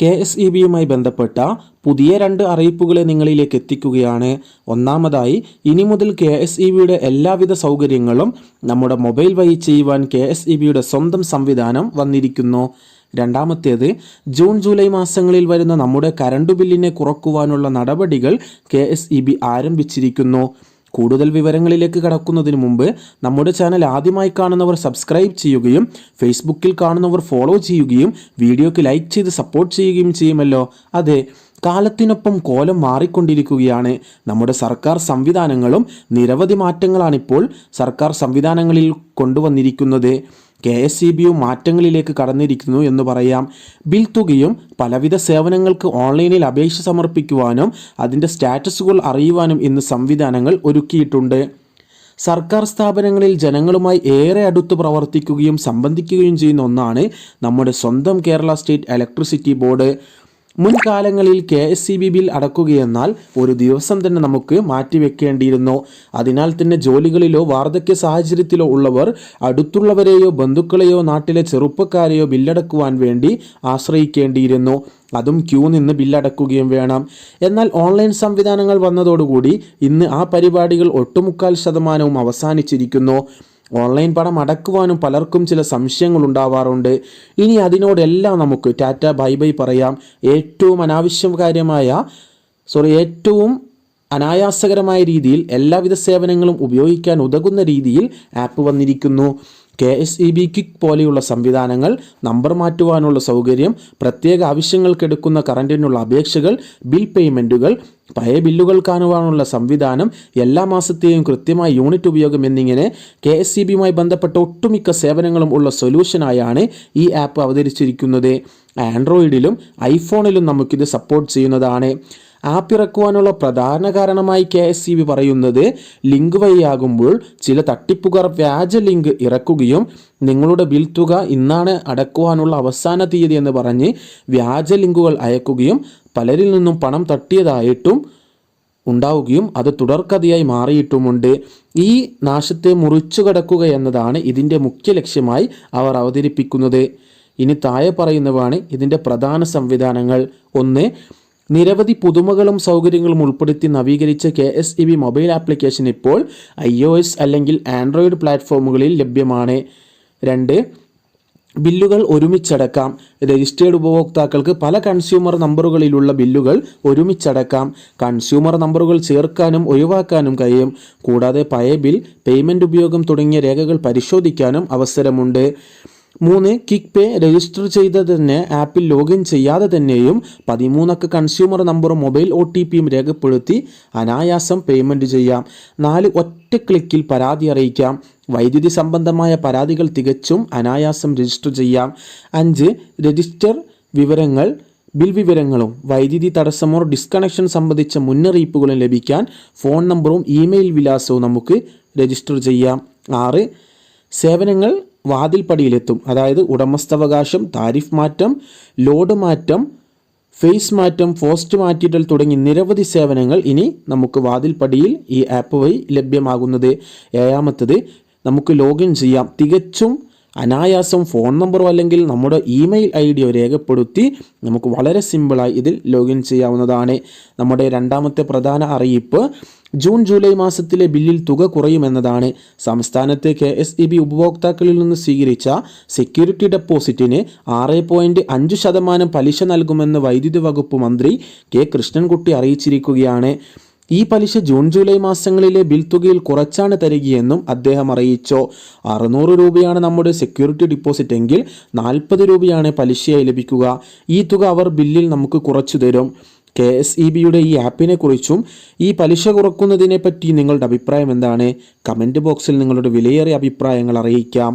KSEBയുമായി ബന്ധപ്പെട്ട പുതിയ 2 അറിയിപ്പുകളെ നിങ്ങളിലേക്ക് എത്തിക്കുകയാണ്. ഒന്നാമതായി, ഇനി മുതൽ KSEBയുടെ എല്ലാവിധ സൗകര്യങ്ങളും നമ്മുടെ മൊബൈൽ വഴി ചെയ്യുവാൻ KSEBയുടെ സ്വന്തം സംവിധാനം വന്നിരിക്കുന്നു. രണ്ടാമത്തേത്, ജൂൺ ജൂലൈ മാസങ്ങളിൽ വരുന്ന നമ്മുടെ കറണ്ട് ബില്ലിനെ കുറക്കുവാനുള്ള നടപടികൾ KSEB ആരംഭിച്ചിരിക്കുന്നു. കൂടുതൽ വിവരങ്ങളിലേക്ക് കടക്കുന്നതിന് മുമ്പ് നമ്മുടെ ചാനൽ ആദ്യമായി കാണുന്നവർ സബ്സ്ക്രൈബ് ചെയ്യുകയും ഫേസ്ബുക്കിൽ കാണുന്നവർ ഫോളോ ചെയ്യുകയും വീഡിയോക്ക് ലൈക്ക് ചെയ്ത് സപ്പോർട്ട് ചെയ്യുകയും ചെയ്യുമല്ലോ. അതെ, കാലത്തിനൊപ്പം കോലം മാറിക്കൊണ്ടിരിക്കുകയാണ്. നമ്മുടെ സർക്കാർ സംവിധാനങ്ങളും നിരവധി മാറ്റങ്ങളാണിപ്പോൾ സർക്കാർ സംവിധാനങ്ങളിൽ കൊണ്ടുവന്നിരിക്കുന്നത്. KSEBയും മാറ്റങ്ങളിലേക്ക് കടന്നിരിക്കുന്നു എന്ന് പറയാം. ബിൽ തുകയും പലവിധ സേവനങ്ങൾക്ക് ഓൺലൈനിൽ അപേക്ഷ സമർപ്പിക്കുവാനും അതിൻ്റെ സ്റ്റാറ്റസുകൾ അറിയുവാനും ഇന്ന് സംവിധാനങ്ങൾ ഒരുക്കിയിട്ടുണ്ട്. സർക്കാർ സ്ഥാപനങ്ങളിൽ ജനങ്ങളുമായി ഏറെ അടുത്ത് പ്രവർത്തിക്കുകയും സംബന്ധിക്കുകയും ചെയ്യുന്ന ഒന്നാണ് നമ്മുടെ സ്വന്തം കേരള സ്റ്റേറ്റ് ഇലക്ട്രിസിറ്റി ബോർഡ്. മുൻകാലങ്ങളിൽ KSEB ബിൽ അടക്കുകയെന്നാൽ ഒരു ദിവസം തന്നെ നമുക്ക് മാറ്റിവെക്കേണ്ടിയിരുന്നു. അതിനാൽ തന്നെ ജോലികളിലോ വാർദ്ധക്യ സാഹചര്യത്തിലോ ഉള്ളവർ അടുത്തുള്ളവരെയോ ബന്ധുക്കളെയോ നാട്ടിലെ ചെറുപ്പക്കാരെയോ ബില്ലടക്കുവാൻ വേണ്ടി ആശ്രയിക്കേണ്ടിയിരുന്നു. അതും ക്യൂ നിന്ന് ബില്ലടക്കുകയും വേണം. എന്നാൽ ഓൺലൈൻ സംവിധാനങ്ങൾ വന്നതോടുകൂടി ഇന്ന് ആ പരിപാടികൾ ഒട്ടുമുക്കാൽ ശതമാനവും അവസാനിച്ചിരിക്കുന്നു. ഓൺലൈൻ പണം അടക്കുവാനും പലർക്കും ചില സംശയങ്ങൾ ഉണ്ടാവാറുണ്ട്. ഇനി അതിനോടെല്ലാം നമുക്ക് ടാറ്റ ബൈ ബൈ പറയാം. ഏറ്റവും അനായാസകരമായ രീതിയിൽ എല്ലാവിധ സേവനങ്ങളും ഉപയോഗിക്കാൻ ഉതകുന്ന രീതിയിൽ ആപ്പ് വന്നിരിക്കുന്നു. KSEB ക്വിക്ക് പോലെയുള്ള സംവിധാനങ്ങൾ, നമ്പർ മാറ്റുവാനുള്ള സൗകര്യം, പ്രത്യേക ആവശ്യങ്ങൾക്കെടുക്കുന്ന കറണ്ടിനുള്ള അപേക്ഷകൾ, ബിൽ പേയ്മെൻറ്റുകൾ, പഴയ ബില്ലുകൾ കാണുവാനുള്ള സംവിധാനം, എല്ലാ മാസത്തെയും കൃത്യമായ യൂണിറ്റ് ഉപയോഗം എന്നിങ്ങനെ KSEBയുമായി ബന്ധപ്പെട്ട ഒട്ടുമിക്ക സേവനങ്ങളും ഉള്ള സൊല്യൂഷനായാണ് ഈ ആപ്പ് അവതരിച്ചിരിക്കുന്നത്. ആൻഡ്രോയിഡിലും ഐഫോണിലും നമുക്കിത് സപ്പോർട്ട് ചെയ്യുന്നതാണ്. ആപ്പ് ഇറക്കുവാനുള്ള പ്രധാന കാരണമായി KSEB പറയുന്നത്, ലിങ്ക് വഴിയാകുമ്പോൾ ചില തട്ടിപ്പുകാർ വ്യാജ ലിങ്ക് ഇറക്കുകയും നിങ്ങളുടെ ബിൽ തുക ഇന്നാണ് അടക്കുവാനുള്ള അവസാന തീയതി എന്ന് പറഞ്ഞ് വ്യാജ ലിങ്കുകൾ അയക്കുകയും പലരിൽ നിന്നും പണം തട്ടിയതായിട്ടും ഉണ്ടാവുകയും അത് തുടർക്കഥയായി മാറിയിട്ടുമുണ്ട്. ഈ നാശത്തെ മുറിച്ചു കടക്കുക എന്നതാണ് ഇതിൻ്റെ മുഖ്യ ലക്ഷ്യമായി അവർ അവതരിപ്പിക്കുന്നത്. ഇനി താഴെ പറയുന്നവയാണ് ഇതിൻ്റെ പ്രധാന സംവിധാനങ്ങൾ. 1. നിരവധി പുതുമകളും സൗകര്യങ്ങളും ഉൾപ്പെടുത്തി നവീകരിച്ച KSEB മൊബൈൽ ആപ്ലിക്കേഷൻ ഇപ്പോൾ iOS അല്ലെങ്കിൽ ആൻഡ്രോയിഡ് പ്ലാറ്റ്ഫോമുകളിൽ ലഭ്യമാണ്. 2. ബില്ലുകൾ ഒരുമിച്ചടക്കാം. രജിസ്റ്റേർഡ് ഉപഭോക്താക്കൾക്ക് പല കൺസ്യൂമർ നമ്പറുകളിലുള്ള ബില്ലുകൾ ഒരുമിച്ചടക്കാം. കൺസ്യൂമർ നമ്പറുകൾ ചേർക്കാനും ഒഴിവാക്കാനും കഴിയും. കൂടാതെ പഴയ ബിൽ, പേയ്മെൻറ്റ് ഉപയോഗം തുടങ്ങിയ രേഖകൾ പരിശോധിക്കാനും അവസരമുണ്ട്. 3. ക്വിക്ക് പേ. രജിസ്റ്റർ ചെയ്ത് തന്നെ ആപ്പിൽ ലോഗിൻ ചെയ്യാതെ തന്നെയും 13 അക്ക കൺസ്യൂമർ നമ്പറും മൊബൈൽ OTPയും രേഖപ്പെടുത്തി അനായാസം പേയ്മെൻറ്റ് ചെയ്യാം. 4. ഒറ്റ ക്ലിക്കിൽ പരാതി അറിയിക്കാം. വൈദ്യുതി സംബന്ധമായ പരാതികൾ തികച്ചും അനായാസം രജിസ്റ്റർ ചെയ്യാം. 5. രജിസ്റ്റർ വിവരങ്ങൾ, ബിൽ വിവരങ്ങളും വൈദ്യുതി തടസ്സമോ ഡിസ്കണക്ഷൻ സംബന്ധിച്ച മുന്നറിയിപ്പുകളും ലഭിക്കാൻ ഫോൺ നമ്പറും ഇമെയിൽ വിലാസവും നമുക്ക് രജിസ്റ്റർ ചെയ്യാം. 6. സേവനങ്ങൾ വാതിൽപ്പടിയിലെത്തും. അതായത് ഉടമസ്ഥാവകാശം, താരിഫ് മാറ്റം, ലോഡ് മാറ്റം, ഫേസ് മാറ്റം, പോസ്റ്റ് മാറ്റിയിടൽ തുടങ്ങി നിരവധി സേവനങ്ങൾ ഇനി നമുക്ക് വാതിൽപ്പടിയിൽ ഈ ആപ്പ് വഴി ലഭ്യമാകുന്നത്. 7. നമുക്ക് ലോഗിൻ ചെയ്യാം. തികച്ചും അനായാസം ഫോൺ നമ്പറോ അല്ലെങ്കിൽ നമ്മുടെ ഇമെയിൽ ID രേഖപ്പെടുത്തി നമുക്ക് വളരെ സിമ്പിളായി ഇതിൽ ലോഗിൻ ചെയ്യാവുന്നതാണ്. നമ്മുടെ രണ്ടാമത്തെ പ്രധാന അറിയിപ്പ് ജൂൺ ജൂലൈ മാസത്തിലെ ബില്ലിൽ തുക കുറയുമെന്നതാണ്. സംസ്ഥാനത്തെ KSEB ഉപഭോക്താക്കളിൽ നിന്ന് സ്വീകരിച്ച സെക്യൂരിറ്റി ഡെപ്പോസിറ്റിന് 6.5% പലിശ നൽകുമെന്ന് വൈദ്യുതി വകുപ്പ് മന്ത്രി K കൃഷ്ണൻകുട്ടി അറിയിച്ചിരിക്കുകയാണ്. ഈ പലിശ ജൂൺ ജൂലൈ മാസങ്ങളിലെ ബിൽ തുകയിൽ കുറച്ചാണ് തരികയെന്നും അദ്ദേഹം അറിയിച്ചു. 600 രൂപയാണ് നമ്മുടെ സെക്യൂരിറ്റി ഡിപ്പോസിറ്റ് എങ്കിൽ 40 രൂപയാണ് പലിശയായി ലഭിക്കുക. ഈ തുക അവർ ബില്ലിൽ നമുക്ക് കുറച്ചു തരും. KSEBയുടെ ഈ ആപ്പിനെ കുറിച്ചും ഈ പലിശ കുറക്കുന്നതിനെ പറ്റി നിങ്ങളുടെ അഭിപ്രായം എന്താണ്? കമൻറ്റ് ബോക്സിൽ നിങ്ങളുടെ വിലയേറിയ അഭിപ്രായങ്ങൾ അറിയിക്കാം.